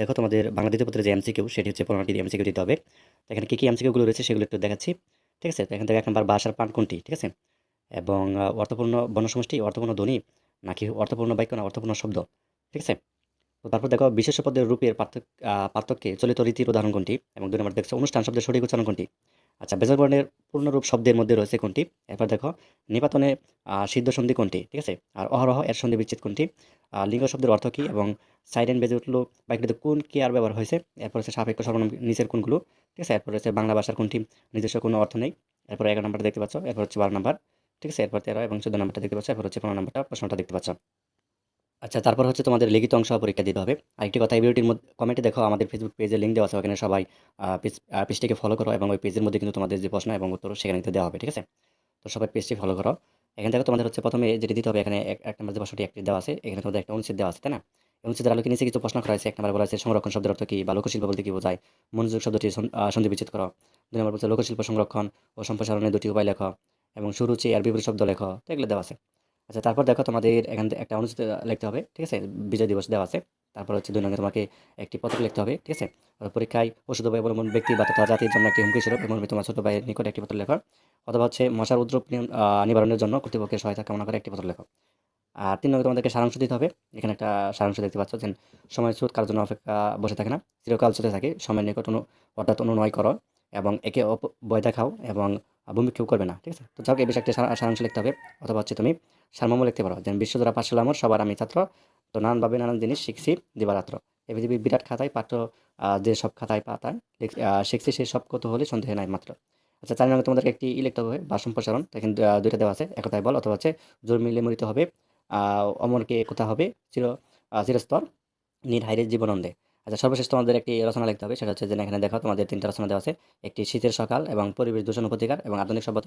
দেখো তোমাদের বাংলা দ্বিতীয় পত্রের যে এমসিকিউ সেটি হচ্ছে 15টি এমসিকিউ দিতে হবে। তো এখানে কী কী এমসিকিউ গুলো রয়েছে সেগুলো একটু দেখাচ্ছি। ঠিক আছে, তো এখান থেকে 1 নম্বর ভাষার প্রাণ কোনটি, ঠিক আছে, এবং অর্থপূর্ণ বর্ণসমষ্টি, অর্থপূর্ণ ধ্বনি, নাকি অর্থপূর্ণ বাক্য না অর্থপূর্ণ শব্দ। ঠিক আছে, তো তারপর দেখো বিশেষ্য পদের রূপের পার্থক্যে চলিত রীতির উদাহরণ কোনটি, এবং 2 নম্বর দেখছো অনুষ্ঠান শব্দের সঠিক উচ্চারণ কোনটি। আচ্ছা, বেজর বর্ণের পূর্ণরূপ শব্দের মধ্যে রয়েছে কোনটি। এরপর দেখো নিপাতনে সিদ্ধ সন্ধি কোনটি, ঠিক আছে, আর অহরহ এর সন্ধি বিচ্ছেদ কোনটি, লিঙ্গ শব্দের অর্থ কী, এবং সাইডেন বেজে উঠলো বাক্যটিতে কোন ক্রিয়ার ব্যবহার হয়েছে। এরপর হচ্ছে সাপেক্ষ সর্বনাম নিচের কোনগুলো। ঠিক আছে, এরপর হচ্ছে বাংলা ভাষার কোনটি নিজস্ব কোনো অর্থ নেই। এরপর 11 নম্বরটা দেখতে পাচ্ছ, এরপর হচ্ছে 12 নম্বর। ঠিক আছে, এরপর 13 এবং 14 নম্বরটা দেখতে পাচ্ছ, এরপর হচ্ছে 15 নম্বরটা প্রশ্নটা দেখতে পাচ্ছ। আচ্ছা, তারপর হচ্ছে তোমাদের লিখিত অংশ পরীক্ষা দিতে হবে। আরেকটি কথা, এই ভিডিওটির মধ্যে কমেন্টে দেখো আমাদের ফেসবুক পেজে লিঙ্ক দেওয়া আছে, ওখানে সবাই পেজটিকে ফলো করো, এবং ওই পেজের মধ্যে কিন্তু তোমাদের যে প্রশ্ন এবং উত্তর সেখানে কিন্তু দেওয়া হবে। ঠিক আছে, তো সবাই পেজটি ফলো করো। এখান থেকে তোমাদের হচ্ছে প্রথমে যেটি দিতে হবে, এখানে এক নম্বর যে প্রশ্নটি একটি দেওয়া আছে, এখানে তোমাদের একটা অনুচ্ছেদ দেওয়া আছে, তাই না। এই অনুচ্ছেদের আলোকে নিচে কিছু প্রশ্ন করা হয়েছে। 1 নম্বরে বলা হয়েছে সংরক্ষণ শব্দের অর্থ কী, বা লোকশিল্প বলতে কী বোঝায়। মনোযোগ শব্দটি সন্ধি বিচ্ছেদ করো। 2 নম্বর বলছে লোকশিল্প সংরক্ষণ ও সম্প্রসারণের দুটি উপায় লেখো, এবং সুরুচি আর বিপরীত শব্দ লেখো। তো এগুলো দেওয়া আছে। আচ্ছা, তারপর দেখো তোমাদের এখান থেকে একটা অনুচ্ছেদ লিখতে হবে। ঠিক আছে, বিজয় দিবস দেওয়া আছে। তারপর হচ্ছে 2 নঙ্গে তোমাকে একটি পত্র লিখতে হবে। ঠিক আছে, আর পরীক্ষায় অশুদ্ধ ভাই অবলম্বন ব্যক্তি বা তথা জাতির জন্য একটি হুমকি স্বরূপ এবং তোমার ছোট ভাইয়ের নিকট একটি পত্র লেখো, অথবা হচ্ছে মশার উপদ্রব নিবারণের জন্য কর্তৃপক্ষের সহায়তা কামনা করে একটি পত্র লেখো। আর 3 নম্বরে তোমাদেরকে সারাংশ দিতে হবে। এখানে একটা সারাংশ দেখতে পাচ্ছ যে সময় স্রোত কারোর জন্য অপেক্ষা বসে থাকে না, চিরকাল চলতে থাকে, সময়ের নিকট অর্থাৎ অনুনয় করো, এবং একে ভয় দেখাও, এবং ভূমিক্ষেপ করবে না। ঠিক আছে, তো যাও এই বিষয়ে একটা সারাংশ লিখতে হবে, অথবা হচ্ছে তুমি সারমর্ম লিখতে পারো, যেন বিশ্বজোড়া পাঠশালা আমার সবার আমি ছাত্র, তো নানানভাবে নানান জিনিস শিখছি দিবারাত্র। এই পৃথিবীর বিরাট খাতায় পাঠ্য যে সব খাতায় পাতায় শিখছি সে সব কত হলে সন্দেহ নাই মাত্র। আচ্ছা, 4 নম্বরে তোমাদেরকে একটি লিখতে হবে বা সম্প্রসারণ। তো এখানে দুইটা দেওয়া আছে, একতায় বল, অথবা হচ্ছে জোর মিলে মরিতে হবে, অমরকে একতা হবে চিরস্তর নির্হাইরের জীবনন্দে। আচ্ছা, সর্বশেষ তোমাদের একটি রচনা লিখতে হবে, সেটা হচ্ছে যে এখানে দেখো তোমাদের 3টা রচনা দেওয়া আছে। একটি শীতের সকাল, এবং পরিবেশ দূষণ ও প্রতিকার, এবং আধুনিক সভ্যতা